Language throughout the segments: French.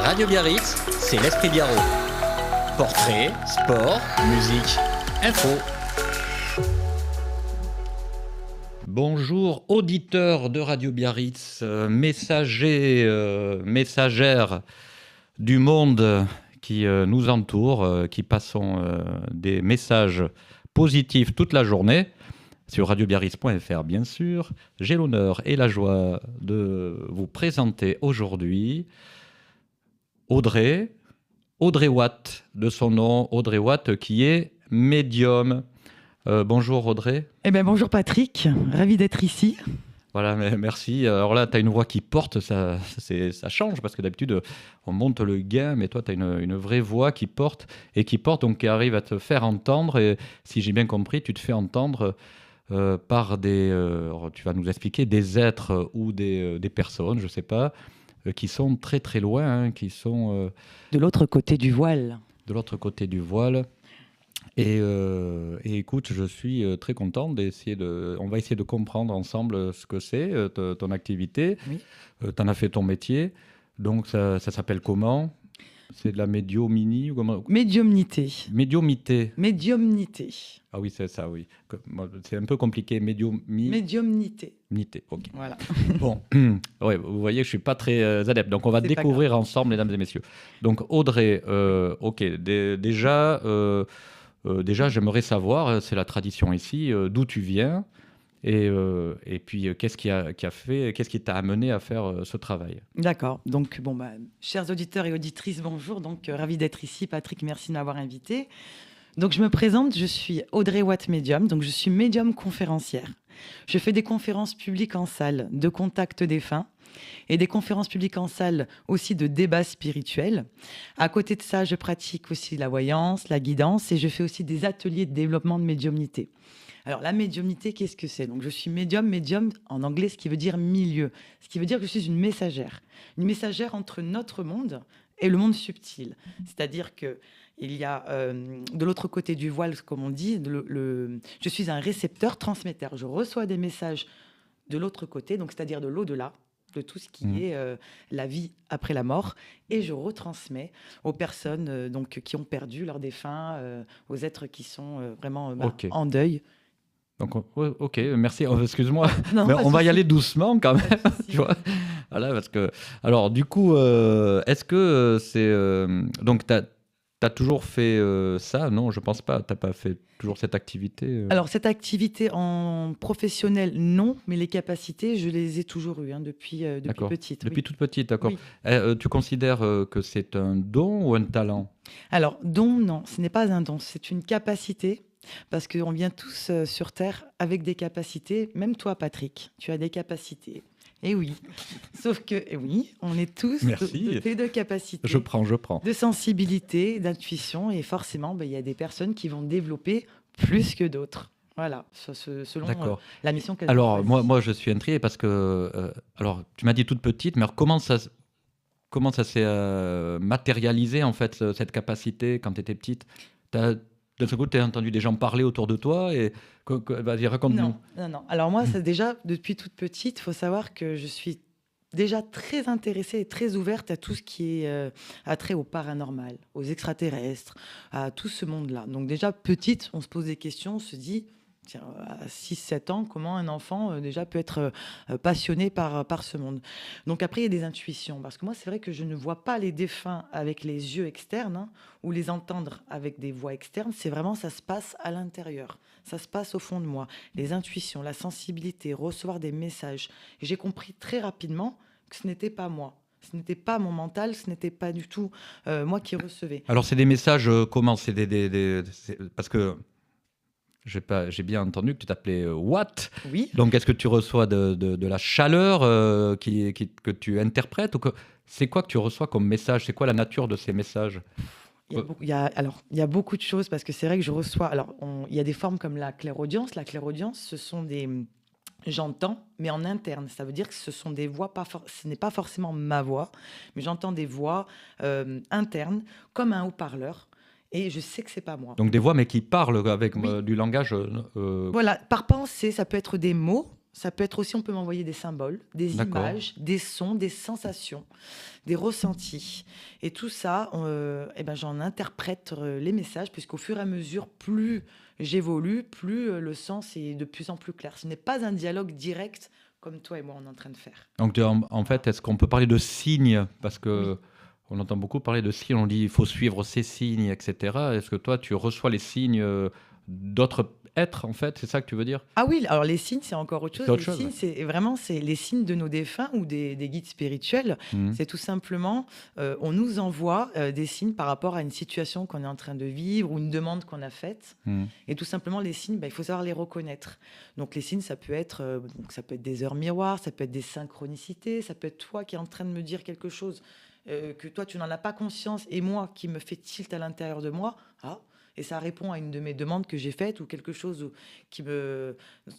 Radio Biarritz, c'est l'Esprit Biarrot. Portrait, sport, musique, info. Bonjour auditeurs de Radio Biarritz, messagères du monde qui nous entoure, qui passons des messages positifs toute la journée. Sur radiobiarritz.fr, bien sûr. J'ai l'honneur et la joie de vous présenter aujourd'hui Audrey Watt, de son nom, Audrey Watt, qui est médium. Bonjour Audrey. Eh bien bonjour Patrick, ravi d'être ici. Voilà, merci. Alors là, tu as une voix qui porte, ça change, parce que d'habitude, on monte le gain, mais toi, tu as une vraie voix qui porte, donc qui arrive à te faire entendre. Et si j'ai bien compris, tu te fais entendre par tu vas nous expliquer, des êtres ou des personnes, je ne sais pas, qui sont très très loin, qui sont... de l'autre côté du voile. De l'autre côté du voile. Et écoute, je suis très content on va essayer de comprendre ensemble ce que c'est, ton activité. Oui. Tu en as fait ton métier. Donc, ça s'appelle comment ? C'est de la médiumnie ou comment ? Médiumnité. Ah oui, c'est ça, oui. C'est un peu compliqué. Médiumnité, ok. Voilà. Bon, ouais, vous voyez que je ne suis pas très adepte. Donc, on va découvrir ensemble, mesdames et messieurs. Donc, Audrey, ok, déjà, j'aimerais savoir, c'est la tradition ici, d'où tu viens et puis qu'est-ce qui t'a amené à faire ce travail. D'accord. Donc, chers auditeurs et auditrices, bonjour. Donc, ravi d'être ici. Patrick, merci de m'avoir invité. Donc, je me présente, je suis Audrey Watt médium. Donc, je suis médium conférencière. Je fais des conférences publiques en salle de contact défunt et des conférences publiques en salle aussi de débats spirituels. À côté de ça, je pratique aussi la voyance, la guidance et je fais aussi des ateliers de développement de médiumnité. Alors, la médiumnité, qu'est-ce que c'est ? Donc, je suis médium en anglais, ce qui veut dire milieu. Ce qui veut dire que je suis une messagère entre notre monde et le monde subtil. C'est-à-dire que il y a de l'autre côté du voile, comme on dit, je suis un récepteur transmetteur. Je reçois des messages de l'autre côté, donc c'est-à-dire de l'au-delà, de tout ce qui est la vie après la mort, et je retransmets aux personnes qui ont perdu leurs défunts, aux êtres qui sont vraiment en deuil. Donc, ok, merci. Excuse-moi, non, mais on va y aller doucement quand même. Tu vois, voilà, parce que, alors, du coup, est-ce que c'est donc t'as toujours fait ça ? Non, je pense pas. T'as pas fait toujours cette activité Alors, cette activité en professionnel, non, mais les capacités, je les ai toujours eues depuis petite. Depuis toute petite, d'accord. Oui. Tu considères que c'est un don ou un talent ? Alors, don, non, ce n'est pas un don, c'est une capacité. Parce qu'on vient tous sur Terre avec des capacités. Même toi, Patrick, tu as des capacités. Et oui. Sauf que, oui, on est tous dotés de capacités. Je prends. De sensibilité, d'intuition. Et forcément, il y a des personnes qui vont développer plus que d'autres. Voilà, selon la mission qu'elles ont. Alors, moi, je suis intrigué parce que... alors, tu m'as dit toute petite, mais comment ça s'est matérialisé, en fait, cette capacité, quand tu étais petite ? De ce coup, tu as entendu des gens parler autour de toi et vas-y, raconte-nous. Non. Alors moi, c'est déjà depuis toute petite, il faut savoir que je suis déjà très intéressée et très ouverte à tout ce qui est attrait au paranormal, aux extraterrestres, à tout ce monde-là. Donc déjà petite, on se pose des questions, on se dit, tiens, à 6-7 ans, comment un enfant déjà peut être passionné par ce monde. Donc après, il y a des intuitions. Parce que moi, c'est vrai que je ne vois pas les défunts avec les yeux externes ou les entendre avec des voix externes. C'est vraiment, ça se passe à l'intérieur. Ça se passe au fond de moi. Les intuitions, la sensibilité, recevoir des messages. Et j'ai compris très rapidement que ce n'était pas moi. Ce n'était pas mon mental, ce n'était pas du tout moi qui recevais. Alors, c'est des messages, comment ? C'est parce que... J'ai bien entendu que tu t'appelais Watt. Oui. Donc, est-ce que tu reçois de la chaleur que tu interprètes c'est quoi que tu reçois comme message ? C'est quoi la nature de ces messages ? Il y a beaucoup de choses parce que c'est vrai que je reçois... Alors, il y a des formes comme la clairaudience. La clairaudience, ce sont des... J'entends, mais en interne. Ça veut dire que ce sont des voix, ce n'est pas forcément ma voix, mais j'entends des voix internes, comme un haut-parleur. Et je sais que c'est pas moi. Donc des voix, mais qui parlent avec du langage. Voilà, par pensée, ça peut être des mots. Ça peut être aussi, on peut m'envoyer des symboles, des D'accord. images, des sons, des sensations, des ressentis. Et tout ça, j'en interprète les messages, puisqu'au fur et à mesure, plus j'évolue, plus le sens est de plus en plus clair. Ce n'est pas un dialogue direct comme toi et moi, on est en train de faire. Donc, en Voilà. fait, est-ce qu'on peut parler de signes? Parce Oui. que on entend beaucoup parler de signes, on dit il faut suivre ces signes, etc. Est-ce que toi, tu reçois les signes d'autres êtres, en fait? C'est ça que tu veux dire? Ah oui, alors les signes, c'est encore autre chose. C'est autre Les chose, signes, ouais. c'est les signes de nos défunts ou des guides spirituels. Mhm. C'est tout simplement, on nous envoie des signes par rapport à une situation qu'on est en train de vivre ou une demande qu'on a faite. Mhm. Et tout simplement, les signes, il faut savoir les reconnaître. Donc les signes, ça peut être des heures miroirs, ça peut être des synchronicités, ça peut être toi qui es en train de me dire quelque chose que toi, tu n'en as pas conscience et moi qui me fait tilt à l'intérieur de moi. Ah, et ça répond à une de mes demandes que j'ai faites ou quelque chose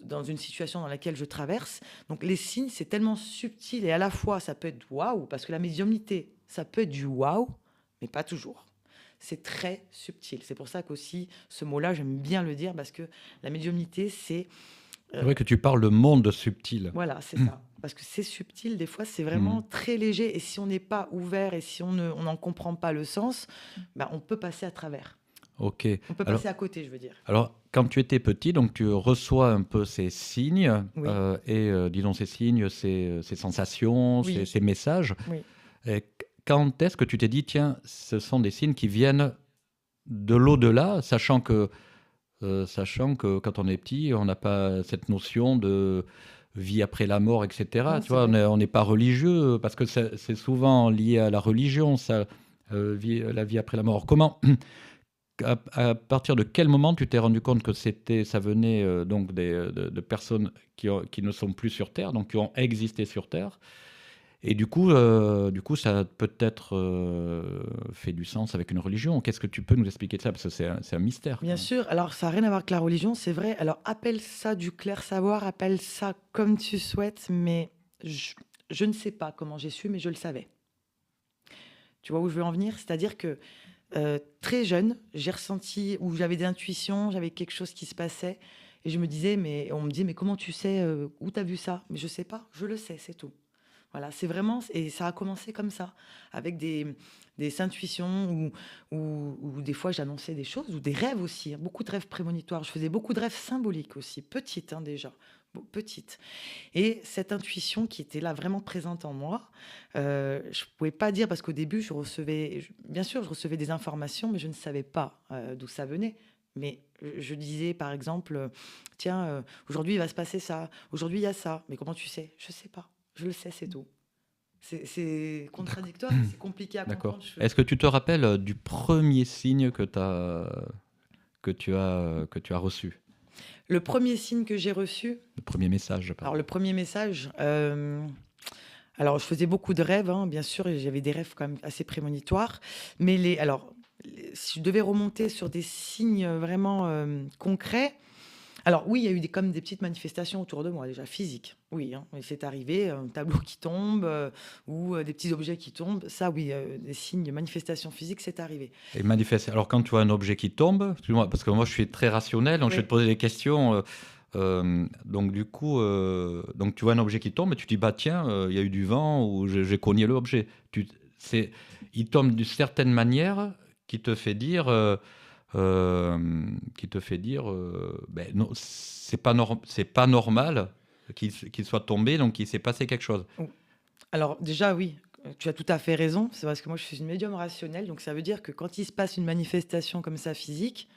dans une situation dans laquelle je traverse. Donc les signes, c'est tellement subtil et à la fois, ça peut être waouh, parce que la médiumnité, ça peut être du waouh, mais pas toujours. C'est très subtil. C'est pour ça qu'aussi, ce mot-là, j'aime bien le dire parce que la médiumnité, c'est. C'est vrai que tu parles de monde subtil. Voilà, c'est ça. Parce que c'est subtil, des fois, c'est vraiment Mhm. très léger. Et si on n'est pas ouvert et si on n'en comprend pas le sens, on peut passer à travers. Ok. On peut Alors, passer à côté, je veux dire. alors, quand tu étais petit, donc tu reçois un peu ces signes, Oui, disons ces signes, ces sensations, oui, ces messages. oui. Et quand est-ce que tu t'es dit, tiens, ce sont des signes qui viennent de l'au-delà, sachant que quand on est petit, on n'a pas cette notion de vie après la mort, etc. Non, Tu c'est vois, vrai. on n'est pas religieux, parce que c'est souvent lié à la religion, ça, la vie après la mort. Comment, à partir de quel moment tu t'es rendu compte que ça venait donc de personnes qui ne sont plus sur Terre, donc qui ont existé sur Terre, et du coup, ça a peut-être fait du sens avec une religion. Qu'est-ce que tu peux nous expliquer de ça? Parce que c'est un mystère, Bien quand même. sûr. Alors, ça n'a rien à voir avec la religion, c'est vrai. Alors, appelle ça du clair savoir, appelle ça comme tu souhaites, mais je ne sais pas comment j'ai su, mais je le savais. Tu vois où je veux en venir? C'est-à-dire que très jeune, j'ai ressenti, ou j'avais des intuitions, j'avais quelque chose qui se passait, et je me disais, mais on me dit, mais comment tu sais, où tu as vu ça? Mais je sais pas, je le sais, c'est tout. Voilà, c'est vraiment, et ça a commencé comme ça, avec des intuitions, ou des fois j'annonçais des choses, ou des rêves aussi, hein, beaucoup de rêves prémonitoires. Je faisais beaucoup de rêves symboliques aussi, petites hein, déjà, petites. Et cette intuition qui était là, vraiment présente en moi, je ne pouvais pas dire, parce qu'au début, bien sûr, je recevais des informations, mais je ne savais pas d'où ça venait. Mais je disais, par exemple, tiens, aujourd'hui, il va se passer ça. Aujourd'hui, il y a ça. Mais comment tu sais? Je ne sais pas. Je le sais, c'est tout. C'est D'accord. contradictoire et c'est compliqué à D'accord. comprendre. Est-ce que tu te rappelles du premier signe que tu as reçu? Le premier signe que j'ai reçu, Le premier message, alors pardon. le premier message, alors je faisais beaucoup de rêves, hein, bien sûr, et j'avais des rêves quand même assez prémonitoires. Mais si je devais remonter sur des signes vraiment concrets, alors oui, il y a eu comme des petites manifestations autour de moi, déjà physiques. Oui, hein, et c'est arrivé, un tableau qui tombe ou des petits objets qui tombent. Ça, oui, des signes, manifestations physiques, c'est arrivé. Et manifeste. Alors, quand tu vois un objet qui tombe, excuse-moi, parce que moi, je suis très rationnel, donc je vais Oui, te poser des questions. Donc, du coup, donc tu vois un objet qui tombe et tu te dis, bah tiens, il y a eu du vent ou j'ai cogné l'objet. C'est, il tombe d'une certaine manière qui te fait dire, ben non, c'est pas normal qu'il soit tombé, donc il s'est passé quelque chose. oh. Alors déjà, oui, tu as tout à fait raison. C'est parce que moi, je suis une médium rationnelle. Donc ça veut dire que quand il se passe une manifestation comme ça physique,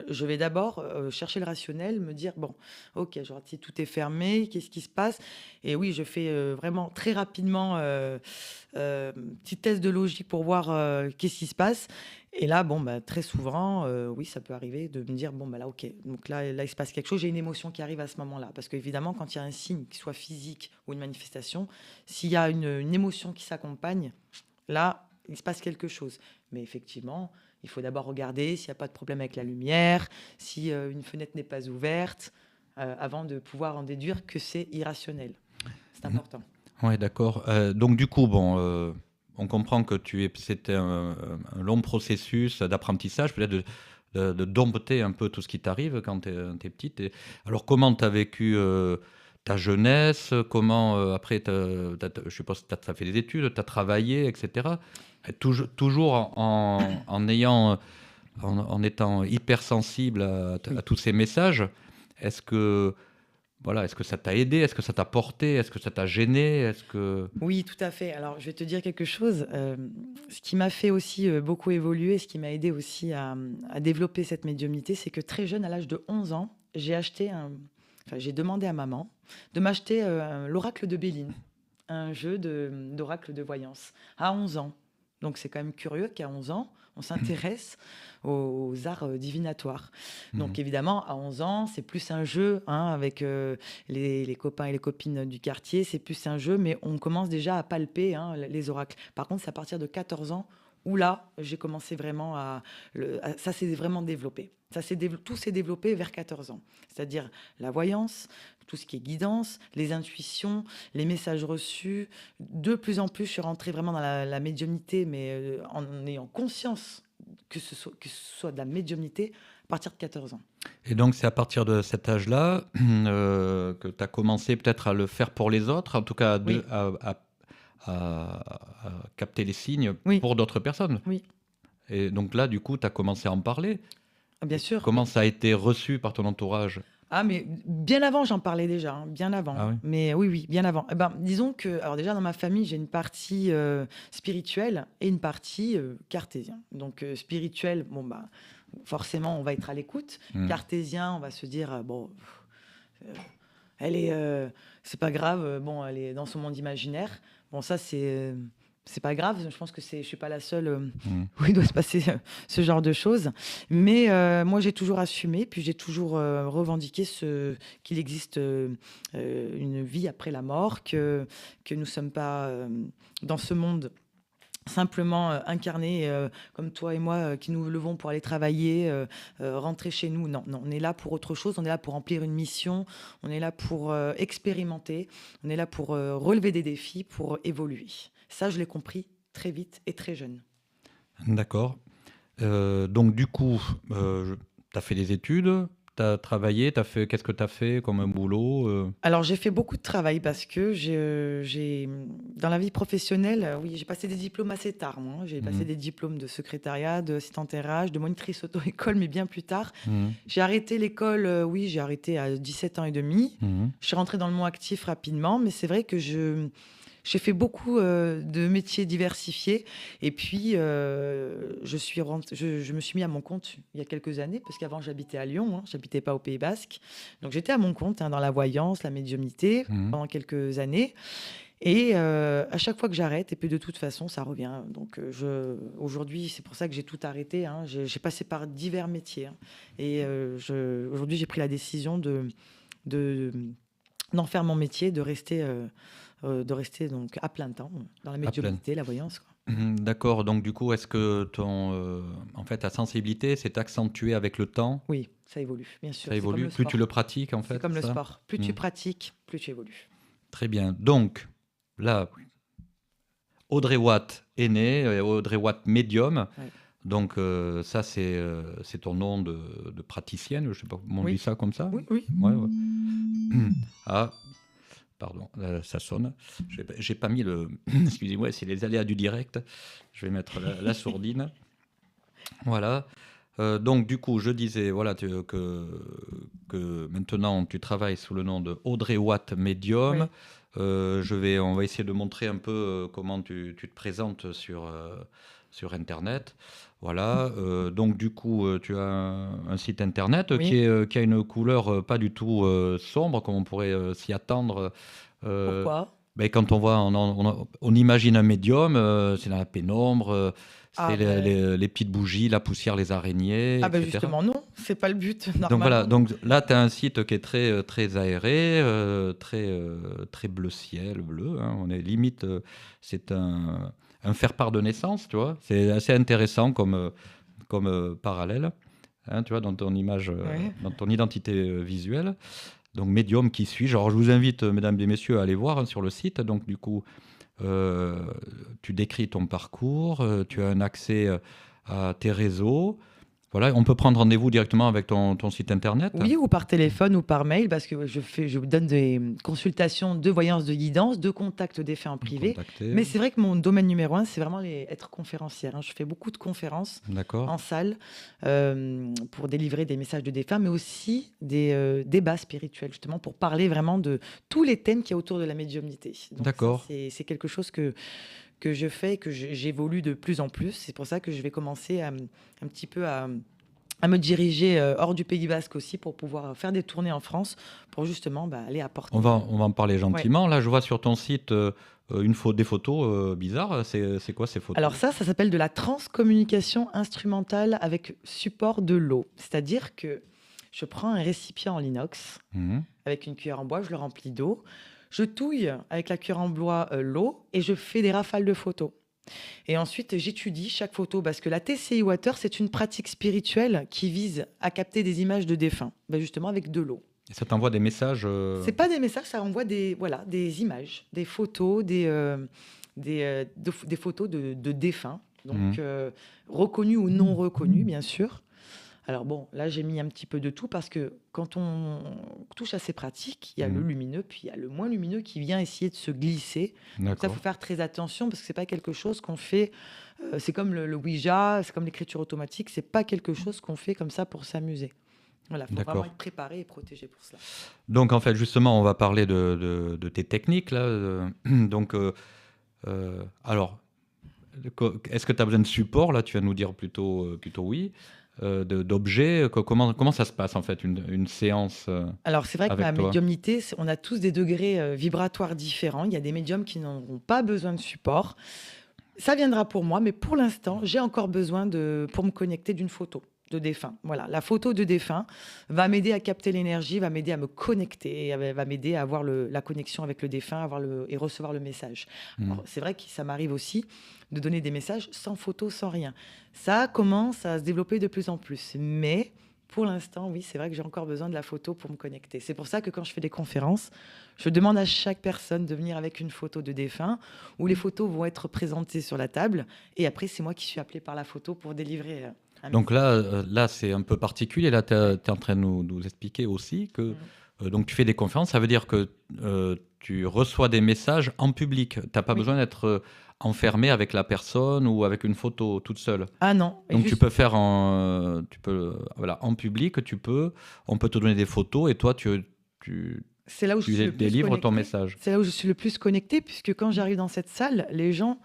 je vais d'abord chercher le rationnel, me dire, bon, ok, genre, si tout est fermé, qu'est-ce qui se passe? Et oui, je fais vraiment très rapidement petit test de logique pour voir qu'est-ce qui se passe. Et là, bon, bah, très souvent, oui, ça peut arriver de me dire, bon, bah, là, ok, donc là, il se passe quelque chose, j'ai une émotion qui arrive à ce moment-là. Parce qu'évidemment, quand il y a un signe, qu'il soit physique ou une manifestation, s'il y a une émotion qui s'accompagne, là, il se passe quelque chose. Mais effectivement, il faut d'abord regarder s'il n'y a pas de problème avec la lumière, si une fenêtre n'est pas ouverte, avant de pouvoir en déduire que c'est irrationnel. C'est important. Ouais, d'accord. Donc du coup, bon, on comprend que c'était un long processus d'apprentissage, peut-être de dompter un peu tout ce qui t'arrive quand tu es petite. Alors comment tu as vécu ta jeunesse, comment après, je suppose que tu as fait des études, tu as travaillé, etc. Toujours en étant hypersensible à Oui. tous ces messages. Est-ce que, voilà, est-ce que ça t'a aidé? Est-ce que ça t'a porté? Est-ce que ça t'a gêné? Est-ce que... Oui, tout à fait. Alors, je vais te dire quelque chose. Ce qui m'a fait aussi beaucoup évoluer, ce qui m'a aidé aussi à développer cette médiumnité, c'est que très jeune, à l'âge de 11 ans, j'ai demandé à maman de m'acheter l'oracle de Béline, un jeu d'oracle de voyance, à 11 ans. Donc, c'est quand même curieux qu'à 11 ans, on s'intéresse aux arts divinatoires. Donc, évidemment, à 11 ans, c'est plus un jeu hein, avec les copains et les copines du quartier. C'est plus un jeu, mais on commence déjà à palper hein, les oracles. Par contre, c'est à partir de 14 ans où là, j'ai commencé vraiment ça s'est vraiment développé. Tout s'est développé vers 14 ans. C'est-à-dire la voyance, tout ce qui est guidance, les intuitions, les messages reçus. De plus en plus, je suis rentrée vraiment dans la médiumnité, mais en ayant conscience que ce soit de la médiumnité à partir de 14 ans. Et donc, c'est à partir de cet âge-là que tu as commencé peut-être à le faire pour les autres, en tout cas Oui. à capter les signes Oui. pour d'autres personnes. Oui. Et donc là, du coup, tu as commencé à en parler. Bien sûr. Comment ça a été reçu par ton entourage? Ah, mais bien avant, j'en parlais déjà, hein, bien avant. Ah oui. Mais oui, bien avant. Eh ben, disons que, alors déjà, dans ma famille, j'ai une partie spirituelle et une partie cartésien. Donc, spirituel, bon, bah, forcément, on va être à l'écoute. Cartésien, on va se dire, bon, elle est, c'est pas grave, bon, elle est dans son monde imaginaire. Bon, ça, c'est pas grave, je pense que je suis pas la seule où il doit se passer ce genre de choses. Mais moi, j'ai toujours assumé, puis j'ai toujours revendiqué qu'il existe une vie après la mort, que nous sommes pas dans ce monde simplement incarnés comme toi et moi qui nous levons pour aller travailler, rentrer chez nous. Non, on est là pour autre chose, on est là pour remplir une mission, on est là pour expérimenter, on est là pour relever des défis, pour évoluer. Ça, je l'ai compris très vite et très jeune. D'accord. Donc, du coup, tu as fait des études, tu as travaillé, qu'est-ce que tu as fait comme un boulot Alors, j'ai fait beaucoup de travail parce que dans la vie professionnelle, oui, j'ai passé des diplômes assez tard. Moi, hein. J'ai passé des diplômes de secrétariat, d'assistante RH, de monitrice auto-école, mais bien plus tard. J'ai arrêté l'école, oui, j'ai arrêté à 17 ans et demi. Je suis rentrée dans le monde actif rapidement, mais c'est vrai que j'ai fait beaucoup de métiers diversifiés et puis je me suis mis à mon compte il y a quelques années parce qu'avant j'habitais à Lyon, hein, j'habitais pas au Pays Basque. Donc j'étais à mon compte hein, dans la voyance, la médiumnité pendant quelques années. Et à chaque fois que j'arrête, et puis de toute façon ça revient. Donc aujourd'hui c'est pour ça que j'ai tout arrêté. Hein, j'ai passé par divers métiers hein, et aujourd'hui j'ai pris la décision d'en faire mon métier, de rester donc à plein temps dans la médiumnité, la voyance. Quoi. D'accord. Donc, du coup, est-ce que en fait, ta sensibilité s'est accentuée avec le temps? Oui, ça évolue, bien sûr. Ça évolue. Plus tu le pratiques, en fait. C'est comme le ça sport. Plus tu pratiques, plus tu évolues. Très bien. Donc, là, Audrey Watt est née, Audrey Watt médium. Ouais. Donc, ça, c'est ton nom de praticienne. Je ne sais pas comment on dit ça comme ça. Oui, oui. Ouais. Ah. Pardon, ça sonne. J'ai pas mis le... Excusez-moi, c'est les aléas du direct. Je vais mettre la sourdine. Voilà. Donc, du coup, je disais voilà, que maintenant, tu travailles sous le nom de Audrey Watt Medium. Oui. On va essayer de montrer un peu comment tu te présentes sur Internet. Voilà. Donc, du coup, tu as un site Internet oui. qui a une couleur pas du tout sombre, comme on pourrait s'y attendre. Pourquoi Quand on voit, on imagine un médium, c'est dans la pénombre, c'est les petites bougies, la poussière, les araignées, etc. Justement, non, c'est pas le but, normalement. Donc, voilà. Donc, là, tu as un site qui est très, très aéré, très bleu ciel, bleu. Hein. On est limite, c'est un faire-part de naissance, tu vois. C'est assez intéressant comme parallèle, hein, tu vois, dans ton image, dans ton identité visuelle. Donc, médium, qui suis-je? Alors, je vous invite, mesdames et messieurs, à aller voir hein, sur le site. Donc, du coup, tu décris ton parcours, tu as un accès à tes réseaux. Voilà, on peut prendre rendez-vous directement avec ton site internet? Oui, ou par téléphone ou par mail, parce que je vous donne des consultations de voyance, de guidance, de contact défunts en privé. Contacter. Mais c'est vrai que mon domaine numéro un, c'est vraiment être conférencière, hein. Je fais beaucoup de conférences D'accord. en salle pour délivrer des messages de défunts, mais aussi des débats spirituels, justement, pour parler vraiment de tous les thèmes qu'il y a autour de la médiumnité. Donc ça, D'accord. c'est quelque chose que je fais et que j'évolue de plus en plus. C'est pour ça que je vais commencer un petit peu à me diriger hors du Pays Basque aussi pour pouvoir faire des tournées en France pour justement aller apporter. On va en parler Ouais. gentiment. Là, je vois sur ton site des photos bizarres. C'est quoi ces photos? Alors ça s'appelle de la transcommunication instrumentale avec support de l'eau. C'est-à-dire que je prends un récipient en inox Mhm. avec une cuillère en bois, je le remplis d'eau, je touille avec la cuillère en bois l'eau et je fais des rafales de photos. Et ensuite, j'étudie chaque photo parce que la TCI Water, c'est une pratique spirituelle qui vise à capter des images de défunts, justement avec de l'eau. Et ça t'envoie des messages C'est pas des messages, ça envoie des images, des photos, des photos de défunts, donc reconnus ou non reconnus, bien sûr. Alors bon, là j'ai mis un petit peu de tout parce que quand on touche à ces pratiques, il y a le lumineux, puis il y a le moins lumineux qui vient essayer de se glisser. Donc ça, il D'accord. faut faire très attention parce que c'est pas quelque chose qu'on fait. C'est comme le Ouija, c'est comme l'écriture automatique. C'est pas quelque chose qu'on fait comme ça pour s'amuser. Voilà, faut D'accord. vraiment être préparé et protégé pour cela. Donc, en fait, justement, on va parler de tes techniques, là. Donc, alors, est-ce que tu as besoin de support? Là, tu vas nous dire plutôt oui. D'objets. Comment ça se passe, en fait, une séance Alors, c'est vrai que avec la toi? médiumnité, on a tous des degrés vibratoires différents. Il y a des médiums qui n'auront pas besoin de support. Ça viendra pour moi, mais pour l'instant, j'ai encore besoin pour me connecter d'une photo de défunt. Voilà, la photo de défunt va m'aider à capter l'énergie, va m'aider à me connecter, et va m'aider à avoir la connexion avec le défunt, et recevoir le message. Alors, c'est vrai que ça m'arrive aussi de donner des messages sans photo, sans rien. Ça commence à se développer de plus en plus, mais pour l'instant, oui, c'est vrai que j'ai encore besoin de la photo pour me connecter. C'est pour ça que quand je fais des conférences, je demande à chaque personne de venir avec une photo de défunt où les photos vont être présentées sur la table. Et après, c'est moi qui suis appelée par la photo pour délivrer un Donc message. là c'est un peu particulier. Là, tu es en train de nous expliquer aussi que donc tu fais des conférences. Ça veut dire que tu reçois des messages en public. Tu n'as pas Oui. besoin d'être enfermé avec la personne ou avec une photo toute seule. Ah non. Et Donc tu juste- peux faire voilà, en public, on peut te donner des photos et toi tu c'est là où je suis le plus délivres ton connectée. message. C'est là où je suis le plus connectée, puisque quand j'arrive dans cette salle, les gens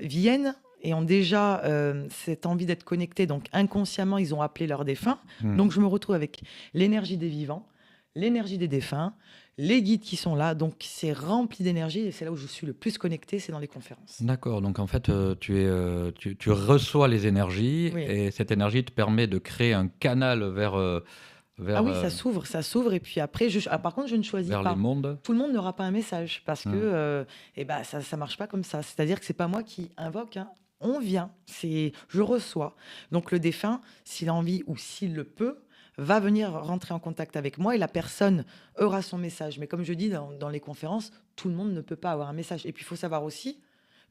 viennent et ont déjà cette envie d'être connectés. Donc inconsciemment, ils ont appelé leur défunt. Donc je me retrouve avec l'énergie des vivants, l'énergie des défunts, les guides qui sont là. Donc c'est rempli d'énergie et c'est là où je suis le plus connectée, c'est dans les conférences. D'accord, donc en fait, tu reçois les énergies Oui. et cette énergie te permet de créer un canal Ah oui, ça s'ouvre et puis après, par contre, je ne choisis vers pas. les mondes. Tout le monde n'aura pas un message parce que ça marche pas comme ça. C'est-à-dire que c'est pas moi qui invoque, hein. On vient, je reçois. Donc le défunt, s'il a envie ou s'il le peut, va venir rentrer en contact avec moi et la personne aura son message. Mais comme je dis dans les conférences, tout le monde ne peut pas avoir un message. Et puis il faut savoir aussi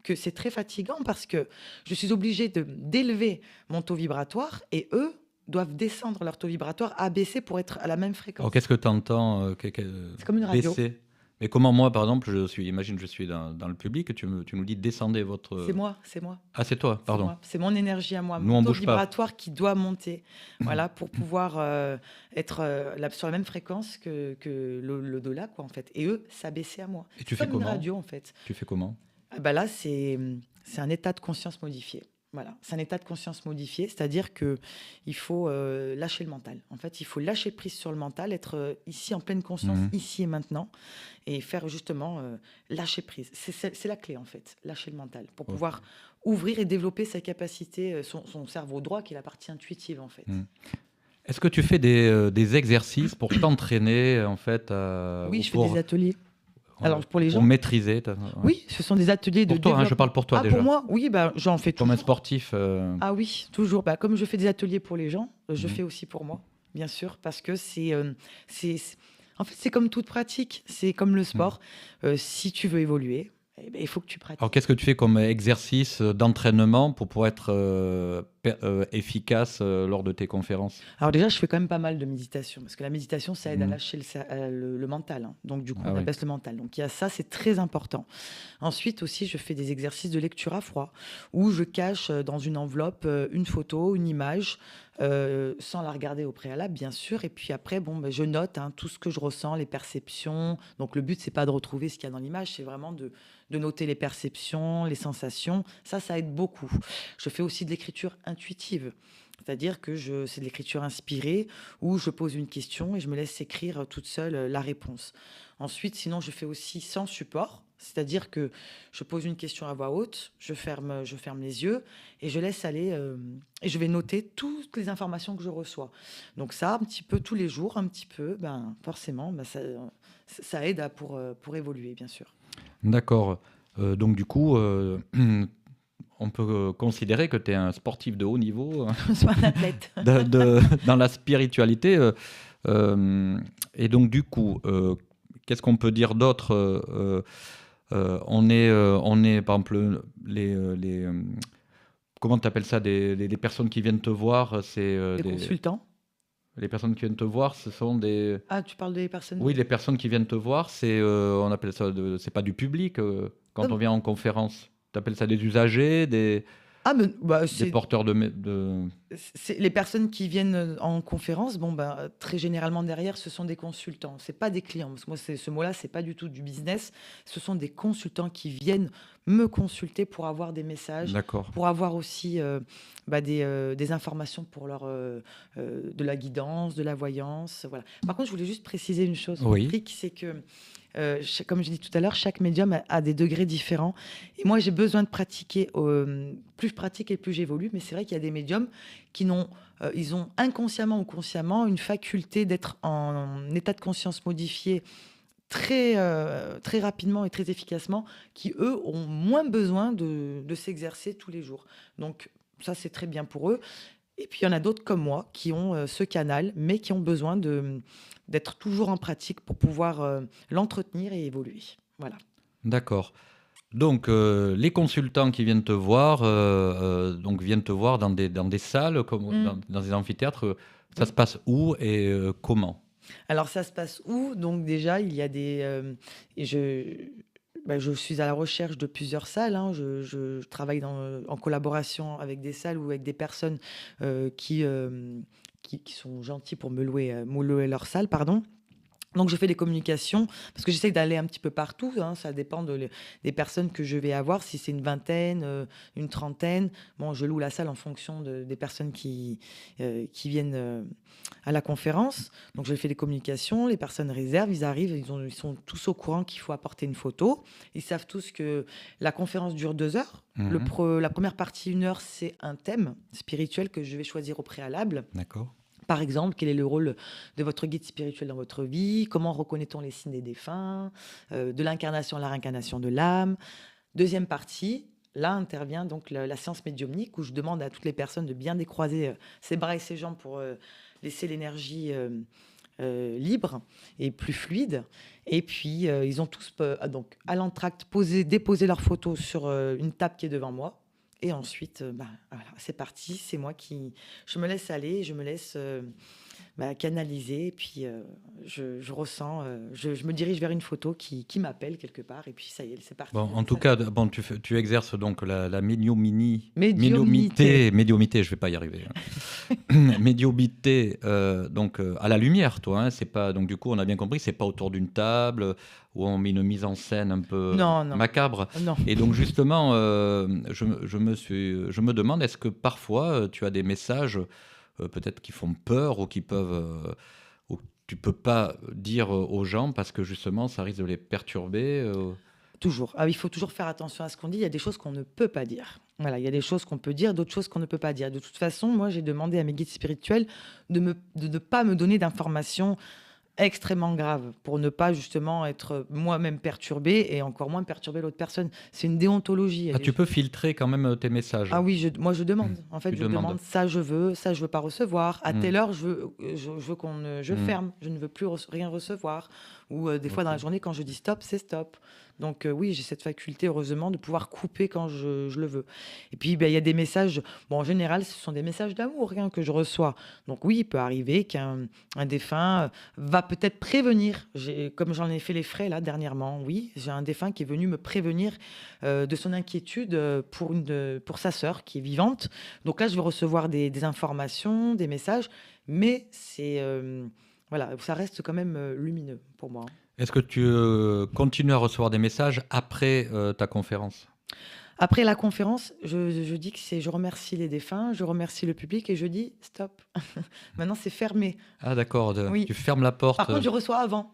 que c'est très fatigant parce que je suis obligée d'élever mon taux vibratoire et eux doivent descendre leur taux vibratoire, abaisser pour être à la même fréquence. Alors qu'est-ce que tu entends C'est comme une radio. baisser? Mais comment moi, par exemple, imagine je suis dans le public, tu nous dis descendez votre... C'est moi. Ah, c'est toi, C'est pardon. moi. C'est mon énergie à moi, Nous, on mon taux bouge pas. vibratoire qui doit monter, voilà, pour pouvoir être sur la même fréquence que l'au-delà, quoi, en fait. Et eux, s'abaisser à moi. Et tu C'est fais comme une comment? radio, en fait. Tu fais comment? Là, c'est un état de conscience modifié. Voilà, c'est un état de conscience modifié, c'est-à-dire que il faut lâcher le mental. En fait, il faut lâcher prise sur le mental, être ici en pleine conscience, ici et maintenant, et faire justement lâcher prise. C'est la clé, en fait, lâcher le mental, pour pouvoir ouvrir et développer sa capacité, son cerveau droit, qui est la partie intuitive, en fait. Est-ce que tu fais des exercices pour t'entraîner, en fait Oui, je fais des ateliers. Alors, pour les gens, maîtriser oui, ce sont des ateliers de pour toi, développement. je parle pour toi déjà. Pour moi, oui, j'en fais Comme un toujours. sportif. Ah oui, toujours. Comme je fais des ateliers pour les gens, je fais aussi pour moi, bien sûr, parce que en fait, c'est comme toute pratique, c'est comme le sport. Si tu veux évoluer, eh ben, il faut que tu pratiques. Alors, qu'est-ce que tu fais comme exercice d'entraînement pour pouvoir être efficace lors de tes conférences? Alors déjà, je fais quand même pas mal de méditation, parce que la méditation, ça aide à Mhm. lâcher le mental, hein. Donc du coup, Ah on oui. abaisse le mental. Donc il y a ça, c'est très important. Ensuite aussi, je fais des exercices de lecture à froid, où je cache dans une enveloppe une photo, une image, sans la regarder au préalable, bien sûr. Et puis après, bon, ben, je note, hein, tout ce que je ressens, les perceptions. Donc le but, c'est pas de retrouver ce qu'il y a dans l'image, c'est vraiment de noter les perceptions, les sensations. Ça aide beaucoup. Je fais aussi de l'écriture intuitive. C'est-à-dire que c'est de l'écriture inspirée où je pose une question et je me laisse écrire toute seule la réponse. Ensuite, sinon, je fais aussi sans support. C'est-à-dire que je pose une question à voix haute, je ferme les yeux et je laisse aller et je vais noter toutes les informations que je reçois. Donc ça, un petit peu tous les jours, un petit peu, ben, forcément, ben, ça aide pour évoluer, bien sûr. D'accord. Donc, du coup, on peut considérer que tu es un sportif de haut niveau Sois un athlète. dans la spiritualité. Euh, et donc, du coup, qu'est-ce qu'on peut dire d'autre? On est, par exemple, comment tu appelles ça, des personnes qui viennent te voir, Les consultants. les personnes qui viennent te voir, ce sont des... Ah, tu parles des personnes. Oui, les personnes qui viennent te voir, on appelle ça, c'est pas du public quand on vient en conférence. Tu appelles ça des usagers, Ah, mais bah, des porteurs c'est les personnes qui viennent en conférence. Bon, bah, très généralement derrière, ce sont des consultants. C'est pas des clients. Parce que moi, ce mot-là, c'est pas du tout du business. Ce sont des consultants qui viennent me consulter pour avoir des messages, D'accord. pour avoir aussi des informations pour de la guidance, de la voyance. Voilà. Par contre, je voulais juste préciser une chose, Oui. Patrick, c'est que comme je dis tout à l'heure, chaque médium a des degrés différents. Et moi, j'ai besoin de pratiquer. Plus je pratique et plus j'évolue. Mais c'est vrai qu'il y a des médiums ils ont inconsciemment ou consciemment une faculté d'être en état de conscience modifié très rapidement et très efficacement, qui, eux, ont moins besoin de s'exercer tous les jours. Donc, ça, c'est très bien pour eux. Et puis, il y en a d'autres comme moi qui ont ce canal, mais qui ont besoin d'être toujours en pratique pour pouvoir l'entretenir et évoluer. Voilà. D'accord. Donc, les consultants qui viennent te voir, donc viennent te voir dans des salles, comme dans des amphithéâtres. Ça se passe où et comment? Alors, ça se passe où? Donc, déjà, il y a et je suis à la recherche de plusieurs salles, hein. Je travaille en collaboration avec des salles ou avec des personnes qui sont gentilles pour me louer leur salle, pardon. Donc, je fais des communications parce que j'essaie d'aller un petit peu partout, hein. Ça dépend des personnes que je vais avoir. Si c'est une vingtaine, une trentaine, bon, je loue la salle en fonction des personnes qui viennent à la conférence. Donc, je fais des communications. Les personnes réservent, ils arrivent, ils sont tous au courant qu'il faut apporter une photo. Ils savent tous que la conférence dure 2 heures. La première partie, 1 heure, c'est un thème spirituel que je vais choisir au préalable. D'accord. Par exemple, quel est le rôle de votre guide spirituel dans votre vie? Comment reconnaît-on les signes des défunts? De l'incarnation à la réincarnation de l'âme. Deuxième partie, là intervient donc la séance médiumnique où je demande à toutes les personnes de bien décroiser ses bras et ses jambes pour laisser l'énergie libre et plus fluide. Et puis, ils ont tous, donc, à l'entracte, déposé leurs photos sur une table qui est devant moi. Et ensuite, voilà, c'est parti. C'est moi je me laisse aller, je me laisse canaliser. Et puis, je ressens, je me dirige vers une photo qui m'appelle quelque part. Et puis, ça y est, c'est parti. Bon, en tout cas, bon, tu exerces donc la Médiumnité. médiumité, je vais pas y arriver. Médiumité, donc à la lumière, toi. Hein, c'est pas, donc du coup, on a bien compris, c'est pas autour d'une table où on met une mise en scène un peu Non. macabre. Non. Et donc justement, je me demande, est-ce que parfois tu as des messages peut-être qui font peur ou qui peuvent ou que tu peux pas dire aux gens parce que justement ça risque de les perturber. Toujours. Ah, il faut toujours faire attention à ce qu'on dit. Il y a des choses qu'on ne peut pas dire. Voilà, il y a des choses qu'on peut dire, d'autres choses qu'on ne peut pas dire. De toute façon, moi, j'ai demandé à mes guides spirituels de ne pas me donner d'informations extrêmement graves pour ne pas justement être moi-même perturbée et encore moins perturber l'autre personne. C'est une déontologie. Ah, tu peux filtrer quand même tes messages. Ah oui, moi je demande. En fait, Tu je demandes. demande ça je veux pas recevoir. À telle heure, je veux je ferme. Je ne veux plus rien recevoir. Ou des fois dans la journée, quand je dis stop, c'est stop. Donc oui, j'ai cette faculté, heureusement, de pouvoir couper quand je le veux. Et puis, il y a des messages, bon, en général, ce sont des messages d'amour que je reçois. Donc oui, il peut arriver qu'un défunt va peut-être prévenir, comme j'en ai fait les frais là dernièrement, oui, j'ai un défunt qui est venu me prévenir de son inquiétude pour sa sœur qui est vivante. Donc là, je vais recevoir des informations, des messages, mais voilà, ça reste quand même lumineux pour moi. Est-ce que tu continues à recevoir des messages après ta conférence? Après la conférence, je dis que je remercie les défunts, je remercie le public et je dis stop. Maintenant, c'est fermé. Ah d'accord, Oui. tu fermes la porte. Par contre, je reçois avant.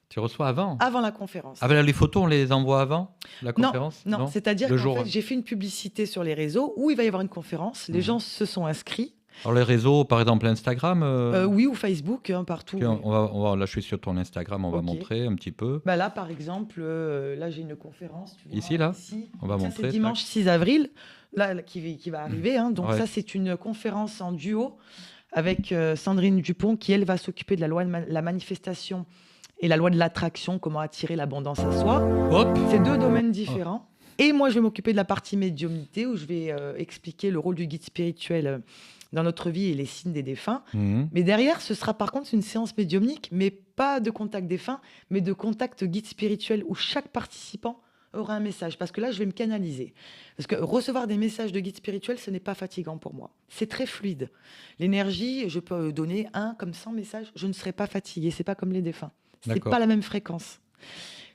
Tu reçois avant? Avant la conférence. Ah ben, les photos, on les envoie avant la conférence? Non, c'est-à-dire Le qu'en jour. fait, j'ai fait une publicité sur les réseaux où il va y avoir une conférence. Les gens se sont inscrits. Alors les réseaux, par exemple Instagram Oui, ou Facebook, partout. Ok, Oui. là, je suis sur ton Instagram, on va Ok. montrer un petit peu. Bah là, par exemple, là, j'ai une conférence. Tu vois, Ici, là ici. On va Ça, montrer, c'est dimanche 6 avril, là, qui va arriver. Donc Ouais. ça, c'est une conférence en duo avec Sandrine Dupont, qui, elle, va s'occuper de la loi de la manifestation et la loi de l'attraction, comment attirer l'abondance à soi. Hop. C'est 2 domaines différents. Et moi, je vais m'occuper de la partie médiumnité, où je vais expliquer le rôle du guide spirituel dans notre vie et les signes des défunts. Mhm. Mais derrière, ce sera par contre une séance médiumnique, mais pas de contact défunt, mais de contact guide spirituel, où chaque participant aura un message. Parce que là, je vais me canaliser. Parce que recevoir des messages de guide spirituel, ce n'est pas fatigant pour moi. C'est très fluide. L'énergie, je peux donner 1 comme 100 messages, je ne serai pas fatiguée. C'est pas comme les défunts. C'est D'accord. pas la même fréquence.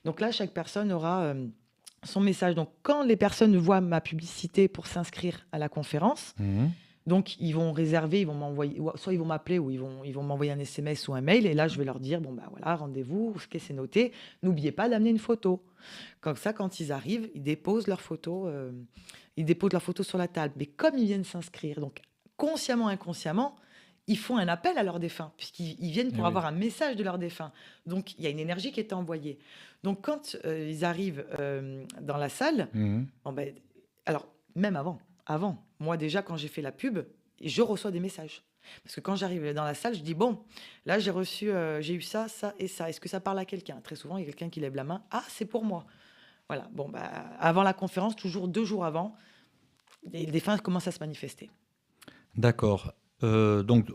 Donc là, chaque personne aura son message. Donc quand les personnes voient ma publicité pour s'inscrire à la conférence, Mhm. donc ils vont réserver, ils vont m'envoyer, soit ils vont m'appeler ou ils vont m'envoyer un SMS ou un mail. Et là, je vais leur dire, bon, bah voilà, rendez-vous, ce qui c'est noté. N'oubliez pas d'amener une photo. Comme ça, quand ils arrivent, ils déposent leur photo sur la table. Mais comme ils viennent s'inscrire, donc consciemment, inconsciemment, ils font un appel à leur défunt, puisqu'ils viennent pour oui. avoir un message de leur défunt. Donc, il y a une énergie qui est envoyée. Donc, quand ils arrivent dans la salle, Mhm. bon, ben, alors, même avant, moi déjà, quand j'ai fait la pub, je reçois des messages. Parce que quand j'arrive dans la salle, je dis, bon, là, j'ai eu ça, ça et ça. Est-ce que ça parle à quelqu'un? Très souvent, il y a quelqu'un qui lève la main. Ah, c'est pour moi. Voilà. Bon, bah, avant la conférence, toujours 2 jours avant, les défunts commencent à se manifester. D'accord. Donc,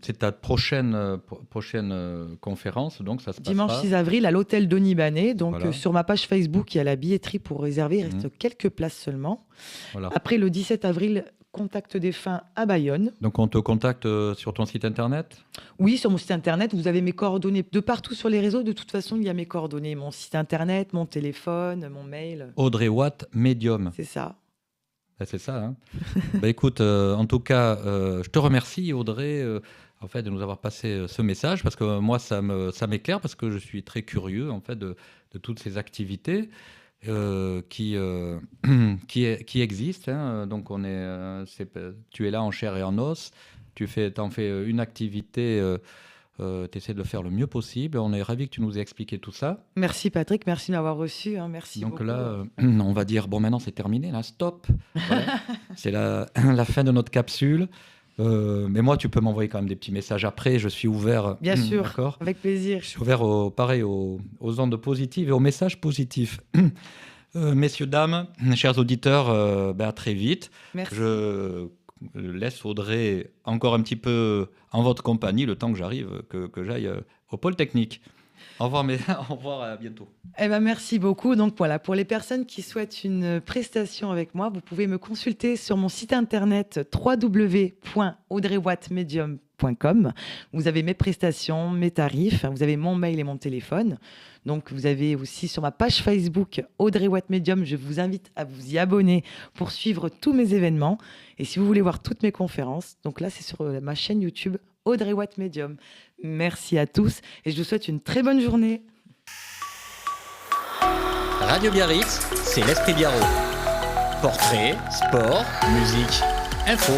c'est ta prochaine conférence, donc ça se Dimanche passera. 6 avril à l'hôtel Denis Banet. Donc, Voilà. sur ma page Facebook, il y a la billetterie pour réserver. Il reste quelques places seulement. Voilà. Après, le 17 avril, contact défunt à Bayonne. Donc, on te contacte sur ton site internet? Oui, sur mon site internet, vous avez mes coordonnées. De partout sur les réseaux, de toute façon, il y a mes coordonnées. Mon site internet, mon téléphone, mon mail. Audrey Watt, médium. C'est ça. Ben, c'est ça. Hein. Bah, écoute, en tout cas, je te remercie, Audrey, en fait, de nous avoir passé ce message, parce que moi, ça m'éclaire, parce que je suis très curieux, en fait, de toutes ces activités qui existent. Hein. Donc, tu es là en chair et en os. T'en fais une activité. Tu essaies de le faire le mieux possible. On est ravis que tu nous aies expliqué tout ça. Merci Patrick, merci de m'avoir reçu. Merci Donc beaucoup. là, on va dire, bon, maintenant c'est terminé, là, stop. Voilà. C'est la fin de notre capsule. Mais moi, tu peux m'envoyer quand même des petits messages après. Je suis ouvert. Bien sûr, D'accord. avec plaisir. Je suis ouvert, aux ondes positives et aux messages positifs. Messieurs, dames, chers auditeurs, à très vite. Merci. Je laisse Audrey encore un petit peu en votre compagnie le temps que j'arrive, que j'aille au pôle technique. Au revoir, au revoir, à bientôt. Merci beaucoup. Donc voilà, pour les personnes qui souhaitent une prestation avec moi, vous pouvez me consulter sur mon site internet www.audreywattmedium.com. Vous avez mes prestations, mes tarifs, vous avez mon mail et mon téléphone. Donc vous avez aussi sur ma page Facebook Audrey Watt Medium, je vous invite à vous y abonner pour suivre tous mes événements. Et si vous voulez voir toutes mes conférences, donc là c'est sur ma chaîne YouTube Audrey Watt Medium. Merci à tous et je vous souhaite une très bonne journée. Radio Biarritz, c'est l'Esprit Biarrot. Portrait, sport, musique, info.